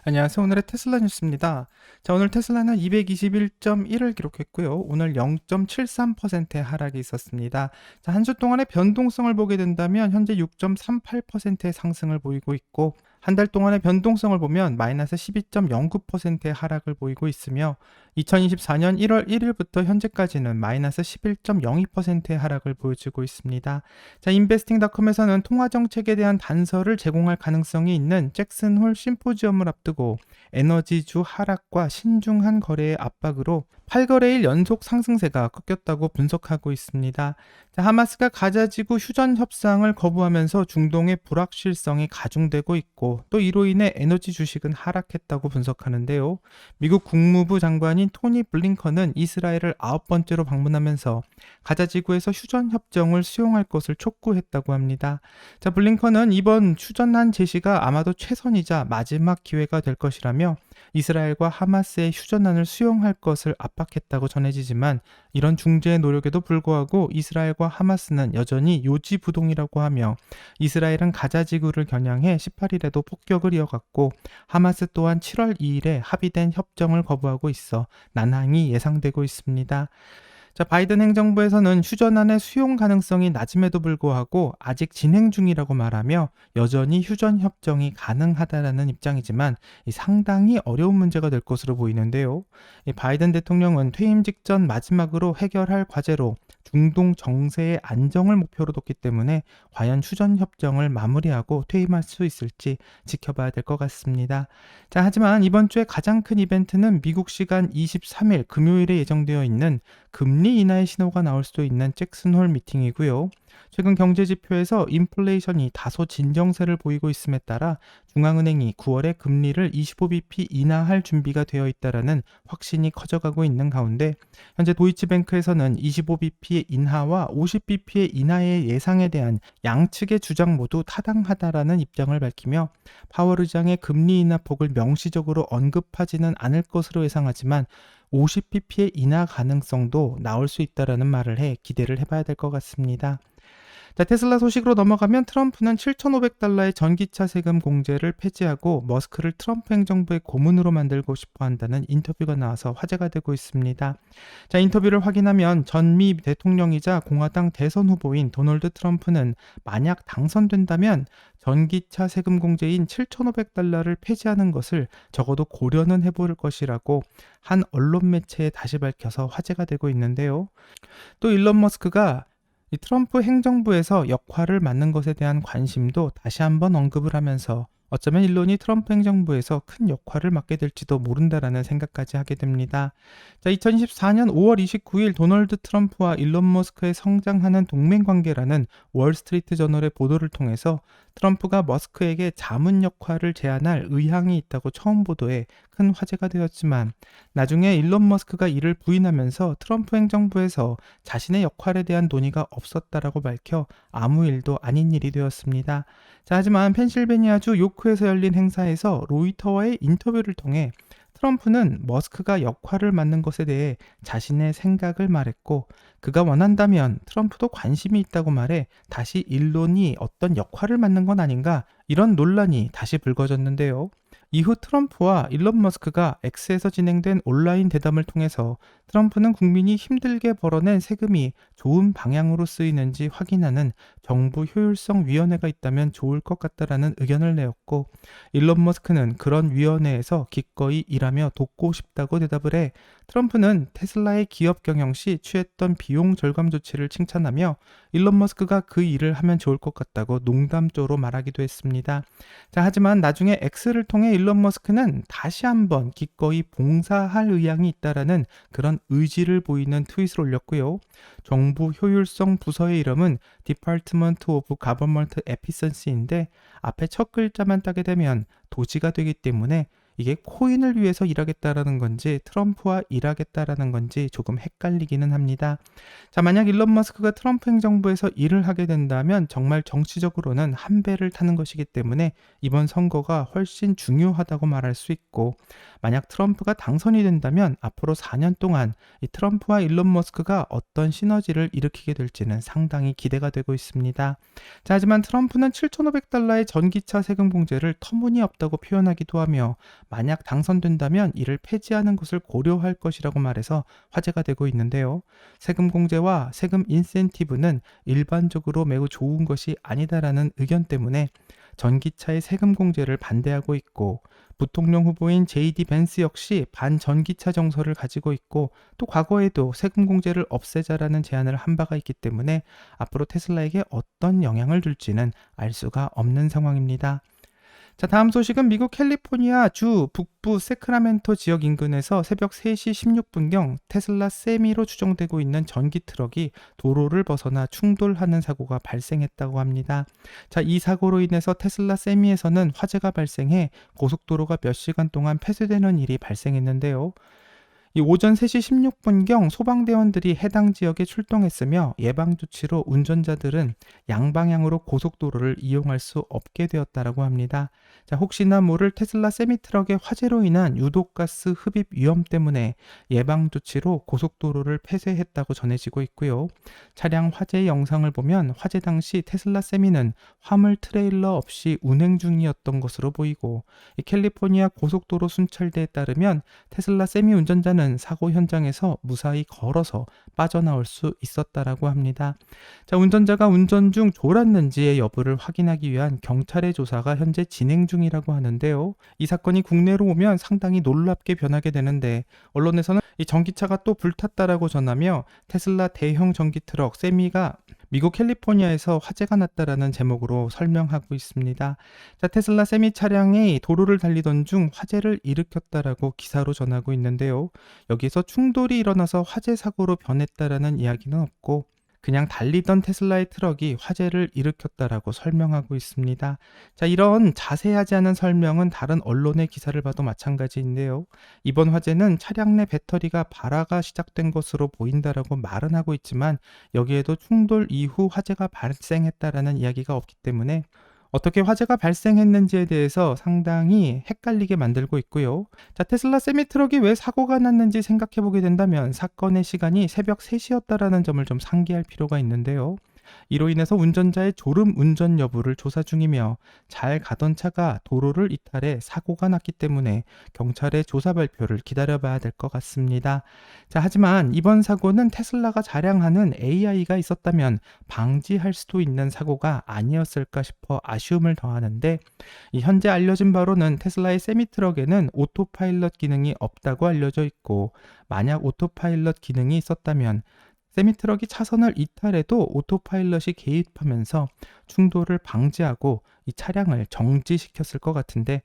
안녕하세요. 오늘의 테슬라 뉴스입니다. 자, 오늘 테슬라는 221.1을 기록했고요. 오늘 0.73%의 하락이 있었습니다. 자, 한 주 동안의 변동성을 보게 된다면 현재 6.38%의 상승을 보이고 있고, 한 달 동안의 변동성을 보면 마이너스 12.09%의 하락을 보이고 있으며 2024년 1월 1일부터 현재까지는 마이너스 11.02%의 하락을 보여주고 있습니다. 자, 인베스팅닷컴에서는 통화 정책에 대한 단서를 제공할 가능성이 있는 잭슨 홀 심포지엄을 앞두고 에너지주 하락과 신중한 거래의 압박으로 8거래일 연속 상승세가 꺾였다고 분석하고 있습니다. 자, 하마스가 가자지구 휴전 협상을 거부하면서 중동의 불확실성이 가중되고 있고 또 이로 인해 에너지 주식은 하락했다고 분석하는데요. 미국 국무부 장관인 토니 블링컨은 이스라엘을 9번째로 방문하면서 가자지구에서 휴전 협정을 수용할 것을 촉구했다고 합니다. 자, 블링컨은 이번 휴전안 제시가 아마도 최선이자 마지막 기회가 될 것이라며 이스라엘과 하마스의 휴전안을 수용할 것을 압박했다고 전해지지만 이런 중재의 노력에도 불구하고 이스라엘과 하마스는 여전히 요지부동이라고 하며 이스라엘은 가자지구를 겨냥해 18일에도 폭격을 이어갔고 하마스 또한 7월 2일에 합의된 협정을 거부하고 있어 난항이 예상되고 있습니다. 자, 바이든 행정부에서는 휴전안의 수용 가능성이 낮음에도 불구하고 아직 진행 중이라고 말하며 여전히 휴전 협정이 가능하다라는 입장이지만 상당히 어려운 문제가 될 것으로 보이는데요. 바이든 대통령은 퇴임 직전 마지막으로 해결할 과제로 중동 정세의 안정을 목표로 뒀기 때문에 과연 휴전 협정을 마무리하고 퇴임할 수 있을지 지켜봐야 될 것 같습니다. 자, 하지만 이번 주에 가장 큰 이벤트는 미국 시간 23일 금요일에 예정되어 있는 금리 인하의 신호가 나올 수도 있는 잭슨홀 미팅이고요. 최근 경제 지표에서 인플레이션이 다소 진정세를 보이고 있음에 따라 중앙은행이 9월에 금리를 25bp 인하할 준비가 되어 있다라는 확신이 커져가고 있는 가운데 현재 도이치뱅크에서는 25bp의 인하와 50bp의 인하의 예상에 대한 양측의 주장 모두 타당하다라는 입장을 밝히며 파월 의장의 금리 인하 폭을 명시적으로 언급하지는 않을 것으로 예상하지만 50pp의 인하 가능성도 나올 수 있다라는 말을 해 기대를 해봐야 될 것 같습니다. 자, 테슬라 소식으로 넘어가면 트럼프는 7,500달러의 전기차 세금 공제를 폐지하고 머스크를 트럼프 행정부의 고문으로 만들고 싶어 한다는 인터뷰가 나와서 화제가 되고 있습니다. 자, 인터뷰를 확인하면 전 미 대통령이자 공화당 대선 후보인 도널드 트럼프는 만약 당선된다면 전기차 세금 공제인 7,500달러를 폐지하는 것을 적어도 고려는 해볼 것이라고 한 언론 매체에 다시 밝혀서 화제가 되고 있는데요. 또 일론 머스크가 이 트럼프 행정부에서 역할을 맡는 것에 대한 관심도 다시 한번 언급을 하면서 어쩌면 일론이 트럼프 행정부에서 큰 역할을 맡게 될지도 모른다라는 생각까지 하게 됩니다. 자, 2024년 5월 29일 도널드 트럼프와 일론 머스크의 성장하는 동맹 관계라는 월스트리트 저널의 보도를 통해서 트럼프가 머스크에게 자문 역할을 제안할 의향이 있다고 처음 보도해 큰 화제가 되었지만 나중에 일론 머스크가 이를 부인하면서 트럼프 행정부에서 자신의 역할에 대한 논의가 없었다라고 밝혀 아무 일도 아닌 일이 되었습니다. 자, 하지만 펜실베니아주 요크에서 열린 행사에서 로이터와의 인터뷰를 통해 트럼프는 머스크가 역할을 맡는 것에 대해 자신의 생각을 말했고 그가 원한다면 트럼프도 관심이 있다고 말해 다시 일론이 어떤 역할을 맡는 건 아닌가 이런 논란이 다시 불거졌는데요. 이후 트럼프와 일론 머스크가 X에서 진행된 온라인 대담을 통해서 트럼프는 국민이 힘들게 벌어낸 세금이 좋은 방향으로 쓰이는지 확인하는 정부 효율성 위원회가 있다면 좋을 것 같다라는 의견을 내었고 일론 머스크는 그런 위원회에서 기꺼이 일하며 돕고 싶다고 대답을 해 트럼프는 테슬라의 기업 경영 시 취했던 비용 절감 조치를 칭찬하며 일론 머스크가 그 일을 하면 좋을 것 같다고 농담조로 말하기도 했습니다. 자, 하지만 나중에 X를 통해 일론 머스크는 다시 한번 기꺼이 봉사할 의향이 있다라는 그런 의지를 보이는 트윗을 올렸고요. 정부 효율성 부서의 이름은 Department of Government Efficiency인데 앞에 첫 글자만 따게 되면 도지가 되기 때문에 이게 코인을 위해서 일하겠다라는 건지 트럼프와 일하겠다라는 건지 조금 헷갈리기는 합니다. 자, 만약 일론 머스크가 트럼프 행정부에서 일을 하게 된다면 정말 정치적으로는 한 배를 타는 것이기 때문에 이번 선거가 훨씬 중요하다고 말할 수 있고 만약 트럼프가 당선이 된다면 앞으로 4년 동안 이 트럼프와 일론 머스크가 어떤 시너지를 일으키게 될지는 상당히 기대가 되고 있습니다. 자, 하지만 트럼프는 7,500달러의 전기차 세금 공제를 터무니없다고 표현하기도 하며 만약 당선된다면 이를 폐지하는 것을 고려할 것이라고 말해서 화제가 되고 있는데요. 세금 공제와 세금 인센티브는 일반적으로 매우 좋은 것이 아니다라는 의견 때문에 전기차의 세금 공제를 반대하고 있고, 부통령 후보인 JD 벤스 역시 반전기차 정서를 가지고 있고, 또 과거에도 세금 공제를 없애자라는 제안을 한 바가 있기 때문에 앞으로 테슬라에게 어떤 영향을 줄지는 알 수가 없는 상황입니다. 자, 다음 소식은 미국 캘리포니아 주 북부 세크라멘토 지역 인근에서 새벽 3시 16분경 테슬라 세미로 추정되고 있는 전기 트럭이 도로를 벗어나 충돌하는 사고가 발생했다고 합니다. 자, 이 사고로 인해서 테슬라 세미에서는 화재가 발생해 고속도로가 몇 시간 동안 폐쇄되는 일이 발생했는데요. 이 오전 3시 16분경 소방대원들이 해당 지역에 출동했으며 예방 조치로 운전자들은 양방향으로 고속도로를 이용할 수 없게 되었다라고 합니다. 자, 혹시나 모를 테슬라 세미트럭의 화재로 인한 유독가스 흡입 위험 때문에 예방 조치로 고속도로를 폐쇄했다고 전해지고 있고요. 차량 화재 영상을 보면 화재 당시 테슬라 세미는 화물 트레일러 없이 운행 중이었던 것으로 보이고, 이 캘리포니아 고속도로 순찰대에 따르면 테슬라 세미 운전자는 사고 현장에서 무사히 걸어서 빠져나올 수 있었다라고 합니다. 자, 운전자가 운전 중 졸았는지의 여부를 확인하기 위한 경찰의 조사가 현재 진행 중이라고 하는데요. 이 사건이 국내로 오면 상당히 놀랍게 변하게 되는데, 언론에서는 이 전기차가 또 불탔다라고 전하며 테슬라 대형 전기 트럭 세미가 미국 캘리포니아에서 화재가 났다라는 제목으로 설명하고 있습니다. 자, 테슬라 세미 차량이 도로를 달리던 중 화재를 일으켰다라고 기사로 전하고 있는데요. 여기서 충돌이 일어나서 화재 사고로 변했다라는 이야기는 없고, 그냥 달리던 테슬라의 트럭이 화재를 일으켰다라고 설명하고 있습니다. 자, 이런 자세하지 않은 설명은 다른 언론의 기사를 봐도 마찬가지인데요. 이번 화재는 차량 내 배터리가 발화가 시작된 것으로 보인다라고 말은 하고 있지만, 여기에도 충돌 이후 화재가 발생했다라는 이야기가 없기 때문에 어떻게 화재가 발생했는지에 대해서 상당히 헷갈리게 만들고 있고요. 자, 테슬라 세미트럭이 왜 사고가 났는지 생각해 보게 된다면 사건의 시간이 새벽 3시였다라는 점을 좀 상기할 필요가 있는데요. 이로 인해서 운전자의 졸음 운전 여부를 조사 중이며, 잘 가던 차가 도로를 이탈해 사고가 났기 때문에 경찰의 조사 발표를 기다려봐야 될 것 같습니다. 자, 하지만 이번 사고는 테슬라가 자랑하는 AI가 있었다면 방지할 수도 있는 사고가 아니었을까 싶어 아쉬움을 더하는데, 이 현재 알려진 바로는 테슬라의 세미트럭에는 오토파일럿 기능이 없다고 알려져 있고, 만약 오토파일럿 기능이 있었다면 세미트럭이 차선을 이탈해도 오토파일럿이 개입하면서 충돌을 방지하고 이 차량을 정지시켰을 것 같은데,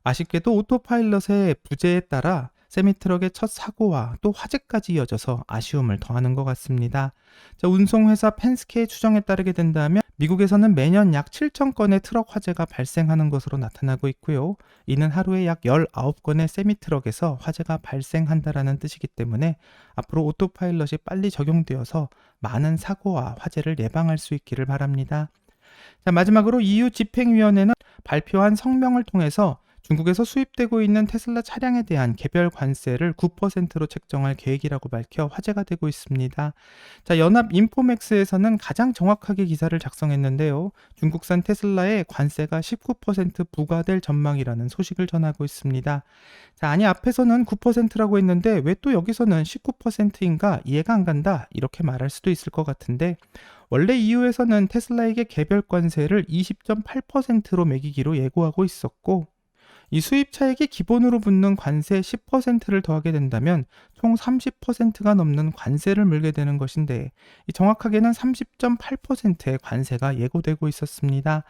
아쉽게도 오토파일럿의 부재에 따라 세미트럭의 첫 사고와 또 화재까지 이어져서 아쉬움을 더하는 것 같습니다. 자, 운송회사 펜스케의 추정에 따르게 된다면 미국에서는 매년 약 7,000건의 트럭 화재가 발생하는 것으로 나타나고 있고요. 이는 하루에 약 19건의 세미트럭에서 화재가 발생한다라는 뜻이기 때문에 앞으로 오토파일럿이 빨리 적용되어서 많은 사고와 화재를 예방할 수 있기를 바랍니다. 자, 마지막으로 EU 집행위원회는 발표한 성명을 통해서 중국에서 수입되고 있는 테슬라 차량에 대한 개별 관세를 9%로 책정할 계획이라고 밝혀 화제가 되고 있습니다. 자, 연합 인포맥스에서는 가장 정확하게 기사를 작성했는데요. 중국산 테슬라에 관세가 19% 부과될 전망이라는 소식을 전하고 있습니다. 자, 아니 앞에서는 9%라고 했는데 왜 또 여기서는 19%인가 이해가 안 간다 이렇게 말할 수도 있을 것 같은데, 원래 EU에서는 테슬라에게 개별 관세를 20.8%로 매기기로 예고하고 있었고, 이 수입차에게 기본으로 붙는 관세 10%를 더하게 된다면 총 30%가 넘는 관세를 물게 되는 것인데, 정확하게는 30.8%의 관세가 예고되고 있었습니다.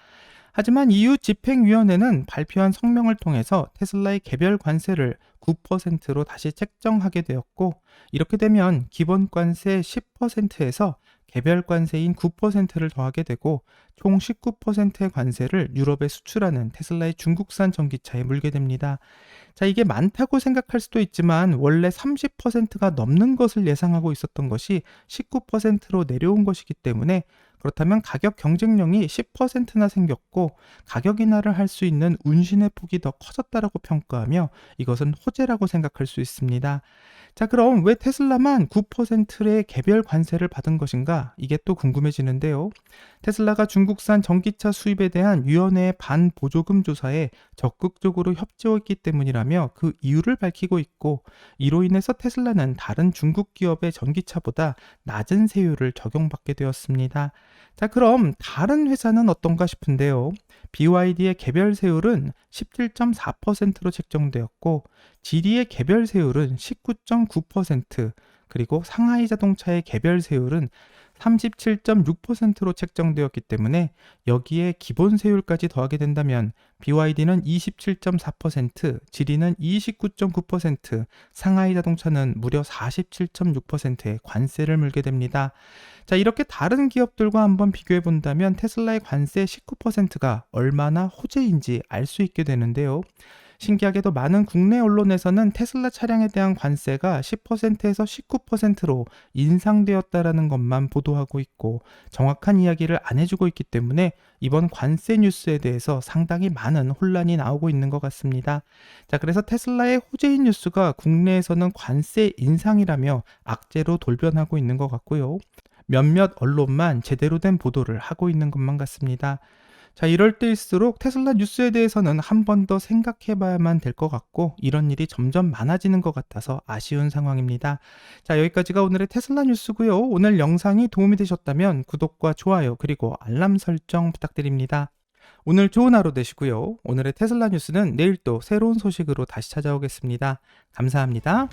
하지만 EU 집행위원회는 발표한 성명을 통해서 테슬라의 개별 관세를 9%로 다시 책정하게 되었고, 이렇게 되면 기본 관세 10%에서 개별 관세인 9%를 더하게 되고 총 19%의 관세를 유럽에 수출하는 테슬라의 중국산 전기차에 물게 됩니다. 자, 이게 많다고 생각할 수도 있지만 원래 30%가 넘는 것을 예상하고 있었던 것이 19%로 내려온 것이기 때문에 그렇다면 가격 경쟁력이 10%나 생겼고 가격 인하를 할 수 있는 운신의 폭이 더 커졌다라고 평가하며 이것은 호재라고 생각할 수 있습니다. 자, 그럼 왜 테슬라만 9%의 개별 관세를 받은 것인가? 이게 또 궁금해지는데요. 테슬라가 중국산 전기차 수입에 대한 위원회의 반보조금 조사에 적극적으로 협조했기 때문이라며 그 이유를 밝히고 있고, 이로 인해서 테슬라는 다른 중국 기업의 전기차보다 낮은 세율을 적용받게 되었습니다. 자, 그럼 다른 회사는 어떤가 싶은데요. BYD의 개별 세율은 17.4%로 책정되었고, 지리의 개별 세율은 19.9%, 그리고 상하이 자동차의 개별 세율은 37.6%로 책정되었기 때문에 여기에 기본 세율까지 더하게 된다면 BYD는 27.4%, 지리는 29.9%, 상하이 자동차는 무려 47.6%의 관세를 물게 됩니다. 자, 이렇게 다른 기업들과 한번 비교해 본다면 테슬라의 관세 19%가 얼마나 호재인지 알 수 있게 되는데요. 신기하게도 많은 국내 언론에서는 테슬라 차량에 대한 관세가 10%에서 19%로 인상되었다라는 것만 보도하고 있고 정확한 이야기를 안 해주고 있기 때문에 이번 관세 뉴스에 대해서 상당히 많은 혼란이 나오고 있는 것 같습니다. 자, 그래서 테슬라의 호재인 뉴스가 국내에서는 관세 인상이라며 악재로 돌변하고 있는 것 같고요. 몇몇 언론만 제대로 된 보도를 하고 있는 것만 같습니다. 자, 이럴 때일수록 테슬라 뉴스에 대해서는 한 번 더 생각해 봐야만 될 것 같고 이런 일이 점점 많아지는 것 같아서 아쉬운 상황입니다. 자, 여기까지가 오늘의 테슬라 뉴스고요. 오늘 영상이 도움이 되셨다면 구독과 좋아요 그리고 알람 설정 부탁드립니다. 오늘 좋은 하루 되시고요. 오늘의 테슬라 뉴스는 내일 또 새로운 소식으로 다시 찾아오겠습니다. 감사합니다.